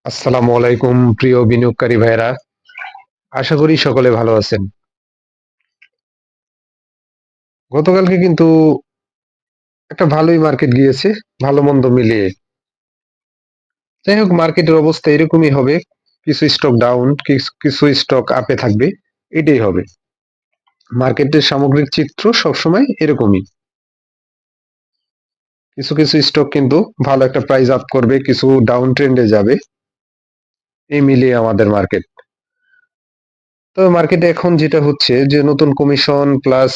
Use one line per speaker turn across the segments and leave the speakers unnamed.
আসসালামু আলাইকুম প্রিয় বিনিয়োগকারী ভাইরা, আশা করি সকলে ভালো আছেন। গতকালকে কিন্তু একটা ভালোই মার্কেট গিয়েছে, ভালো মন্দ মিলিয়ে। যাই হোক, মার্কেটের অবস্থা এরকমই হবে। কিছু স্টক ডাউন, কিছু স্টক আপে থাকবে, এটাই হবে। মার্কেটের সামগ্রিক চিত্র সবসময় এরকমই। কিছু কিছু স্টক কিন্তু ভালো একটা প্রাইস আপ করবে, কিছু ডাউন ট্রেন্ডে যাবে, এই মিলিয়ে আমাদের মার্কেট। তবে মার্কেটে এখন যেটা হচ্ছে যে নতুন কমিশন প্লাস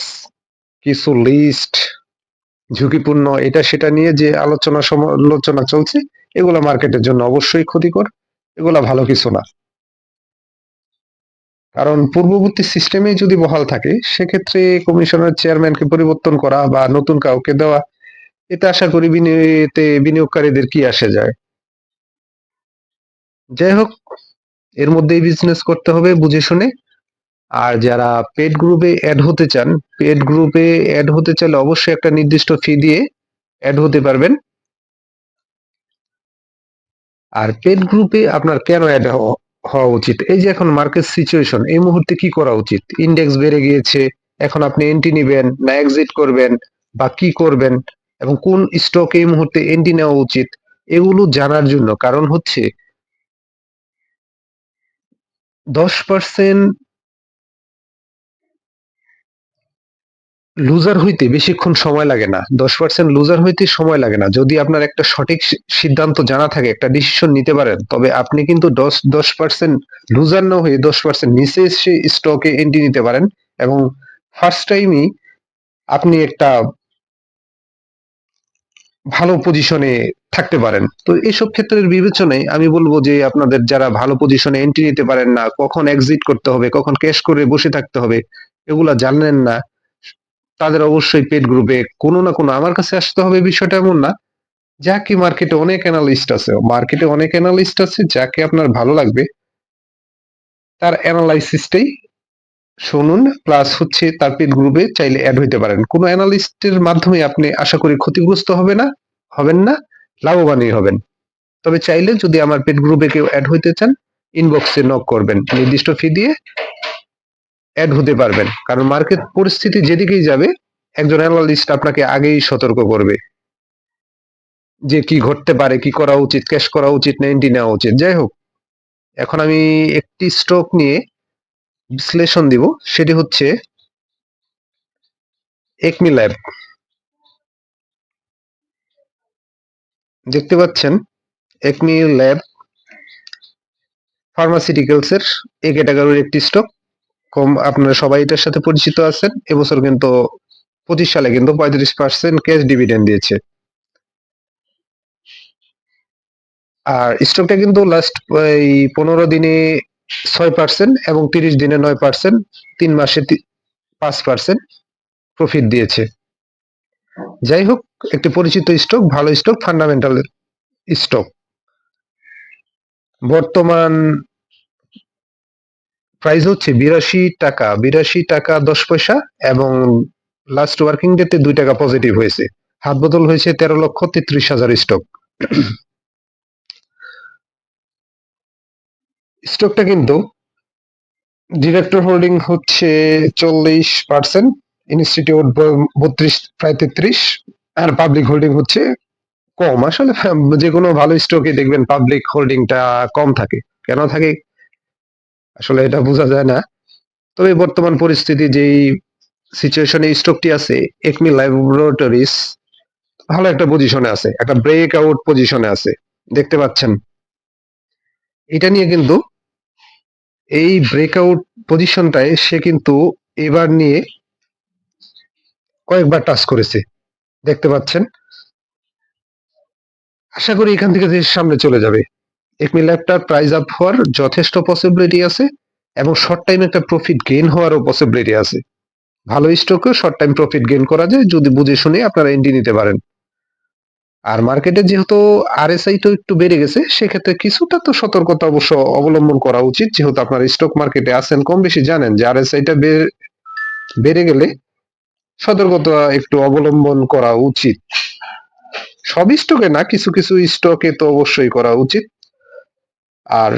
কিছু লিস্ট ঝুঁকিপূর্ণ এটা সেটা নিয়ে যে আলোচনা সমালোচনা চলছে, এগুলা মার্কেটের জন্য অবশ্যই ক্ষতিকর। এগুলা ভালো কিছু না। কারণ পূর্ববর্তী সিস্টেমেই যদি বহাল থাকে, সেক্ষেত্রে কমিশনের চেয়ারম্যানকে পরিবর্তন করা বা নতুন কাউকে দেওয়া, এতে আশা করি বিনিয়োগকারীদের কি আসে যায়। যাই হোক, এর মধ্যেই বিজনেস করতে হবে বুঝে শুনে। আর যারা পেড গ্রুপে অ্যাড হতে চান, পেড গ্রুপে অ্যাড হতে চাইলে অবশ্যই একটা নির্দিষ্ট ফি দিয়ে অ্যাড হতে পারবেন। আর পেড গ্রুপে আপনার কেন অ্যাড হওয়া উচিত? এই যে এখন মার্কেট সিচুয়েশন, এই মুহূর্তে কি করা উচিত? ইন্ডেক্স বেড়ে গিয়েছে, এখন আপনি এন্ট্রি নিবেন না এক্সিট করবেন বা কি করবেন, এবং কোন স্টক এই মুহূর্তে এন্ট্রি নেওয়া উচিত, এগুলো জানার জন্য। কারণ হচ্ছে 10% লুজার হইতে বেশিক্ষণ সময় লাগে না। 10% লুজার হইতে সময় লাগে না। যদি আপনার একটা সঠিক সিদ্ধান্ত জানা থাকে, একটা ডিসিশন নিতে পারেন, তবে আপনি কিন্তু 10% লুজার না হয়ে 10% নিচে এসে স্টকে এন্ট্রি নিতে পারেন, এবং ফার্স্ট টাইমই আপনি একটা ভালো পজিশনে থাকতে পারেন। তো এইসব ক্ষেত্রের বিবেচনায় আমি বলবো যে আপনাদের যারা ভালো পজিশনে এন্ট্রি নিতে পারেন না, কখন এক্সিট করতে হবে, কখন ক্যাশ করে বসে থাকতে হবে, এগুলা জানেন না, তাদের অবশ্যই পেড গ্রুপে কোনো না কোনো আমার কাছে আসতে হবে। বিষয়টা এমন না। যাকে মার্কেটে অনেক অ্যানালিস্ট আছে, যাকে আপনার ভালো লাগবে তার অ্যানালাইসিসটাই শুনুন, প্লাস হচ্ছে তার পেড গ্রুপে চাইলে অ্যাড হইতে পারেন। কোনো অ্যানালিস্টের মাধ্যমে আপনি আশা করি ক্ষতিগ্রস্ত হবেন না, লাভবানই হবেন। তবে চাইলে যদি আমার পেড গ্রুপে কেউ অ্যাড হইতে চান, ইনবক্সে নক করবেন, নির্দিষ্ট ফি দিয়ে অ্যাড হতে পারবেন। কারণ মার্কেট পরিস্থিতি যেদিকেই যাবে, একজন অ্যানালিস্ট আপনাকে আগেই সতর্ক করবে যে কি ঘটতে পারে, কি করা উচিত, ক্যাশ করা উচিত না এন্ট্রি নেওয়া উচিত। যাই হোক, এখন আমি একটি স্টক নিয়ে বিশ্লেষণ দিব, সেটি হচ্ছে একমি ল্যাব। দেখতে পাচ্ছেন, একমি ল্যাব ফার্মাসিউটিক্যালস এর এই ক্যাটাগরির একটি স্টক। কম আপনারা সবাই এটার সাথে পরিচিত আছেন। এবছর কিন্তু 25 সালে কিন্তু 35% ক্যাশ ডিভিডেন্ড দিয়েছে। আর স্টকটা কিন্তু লাস্ট এই 15 দিনে 6% এবং 30 দিনে 9%, 3 মাসে 5% প্রফিট দিয়েছে। যাই হোক, একটি পরিচিত স্টক, ভালো স্টক, ফান্ডামেন্টাল স্টক। বর্তমান প্রাইস হচ্ছে 82 টাকা, 82 টাকা 10 পয়সা, এবং লাস্ট ওয়ার্কিং ডেতে 2 টাকা পজিটিভ হয়েছে। হাত বদল হয়েছে 13,33,000 স্টক। স্টকটা কিন্তু ডিরেক্টর হোল্ডিং হচ্ছে 40%, ইনস্টিটিউট 32, প্রায় 33, আর পাবলিক হোল্ডিং হচ্ছে কম। আসলে যে কোনো ভালো স্টকে দেখবেন পাবলিক হোল্ডিংটা কম থাকে। কেন থাকে আসলে এটা বোঝা যায় না। তবে বর্তমান পরিস্থিতি যেই সিচুয়েশনে স্টকটি আছে, একমি ল্যাবরেটরিজ ভালো একটা পজিশনে আছে, একটা ব্রেক আউট পজিশনে আছে, দেখতে পাচ্ছেন। এটা নিয়ে কিন্তু এই ব্রেকআউট পজিশনটায় সে কিন্তু এবার নিয়ে কয়েকবার টাচ করেছে, দেখতে পাচ্ছেন। আশা করি এখান থেকে যে সামনে চলে যাবে। একমি ল্যাবটার প্রাইস আপ হওয়ার যথেষ্ট পসিবিলিটি আছে, এবং শর্ট টাইম একটা প্রফিট গেইন হওয়ারও পসিবিলিটি আছে। ভালো স্টকেও শর্ট টাইম প্রফিট গেইন করা যায় যদি বুঝে শুনে আপনারা এন্ট্রি নিতে পারেন। আর মার্কেটে যেহেতু আরএসআই তো একটু বেড়ে গেছে, সেক্ষেত্রে কিছুটা তো সতর্কতা অবশ্য অবলম্বন করা উচিত। যেহেতু আপনার স্টক মার্কেটে আছেন, কম বেশি জানেন যে আরএসআইটা বেড়ে গেলে সতর্কতা একটু অবলম্বন করা উচিত। সব স্টকে না, কিছু কিছু স্টকে তো অবশ্যই করা উচিত। আর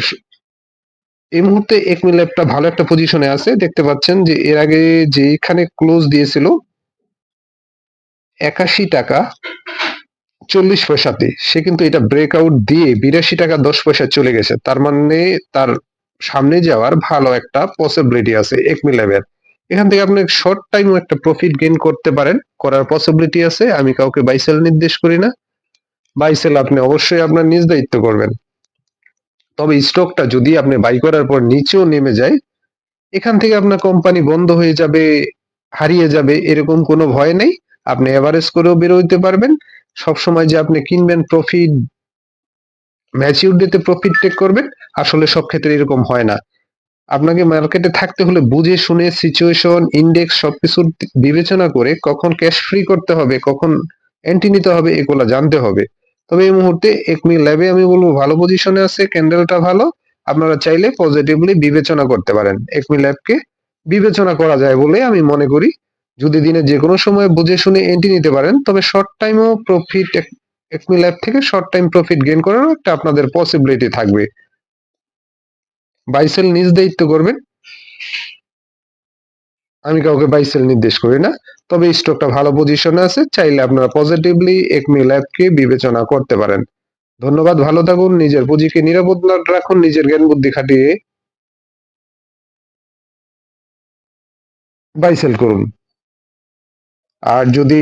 এই মুহূর্তে একমি ল্যাবটা ভালো একটা পজিশনে আছে, দেখতে পাচ্ছেন যে এর আগে যেখানে ক্লোজ দিয়েছিল 81 টাকা 40 পয়সাতে, সে কিন্তু এটা ব্রেকআউট দিয়ে 82 টাকা 10 পয়সা চলে গেছে। তার মানে তার সামনে যাওয়ার ভালো একটা পসিবিলিটি আছে একমি ল্যাবের। এখান থেকে আপনি শর্ট টাইমও একটা প্রফিট গেইন করতে পারেন, করার পসিবিলিটি আছে। আমি কাউকে বাই সেল নির্দেশ করি না, বাই সেল আপনি অবশ্যই আপনার নিজ দায়িত্ব করবেন। তবে স্টকটা যদি আপনি বাই করার পর নিচেও নেমে যায়, এখান থেকে আপনার কোম্পানি বন্ধ হয়ে যাবে, হারিয়ে যাবে, এরকম কোনো ভয় নেই। আপনি এভারেজ করেও বের হইতে পারবেন। সবসময় যে আপনি কিনবেন প্রফিট, ম্যাচিউর ডেতে প্রফিট টেক করবেন, আসলে সব ক্ষেত্রে এরকম হয় না। আপনাকে মার্কেটে থাকতে হলে বুঝে শুনে সিচুয়েশন, ইন্ডেক্স সবকিছু বিবেচনা করে কখন ক্যাশ ফ্রি করতে হবে, কখন এন্ট্রি নিতে হবে, এগুলা জানতে হবে। তবে এই মুহূর্তে একমি ল্যাবে আমি বলবো ভালো পজিশনে আছে, ক্যান্ডেলটা ভালো। আপনারা চাইলে পজিটিভলি বিবেচনা করতে পারেন, একমি ল্যাবকে বিবেচনা করা যায় বলে আমি মনে করি। যদি দিনে যে কোনো সময় বুঝে শুনে এন্ট্রি নিতে পারেন, তবে শর্ট টাইমও প্রফিট, একমি ল্যাব থেকে শর্ট টাইম প্রফিট গেইন করার একটা আপনাদের পসিবিলিটি থাকবে। বাই সেল নিজ দায়িত্ব করবেন, আমি কাউকে বাই সেল নির্দেশ করি না। তবে স্টকটা ভালো পজিশনে আছে, চাইলে আপনারা পজিটিভলি একমি ল্যাবকে বিবেচনা করতে পারেন। ধন্যবাদ, ভালো থাকুন, নিজের পুঁজিকে নিরাপদ রাখুন, নিজের জ্ঞান বুদ্ধি খাটিয়ে বাই সেল করুন। আর যদি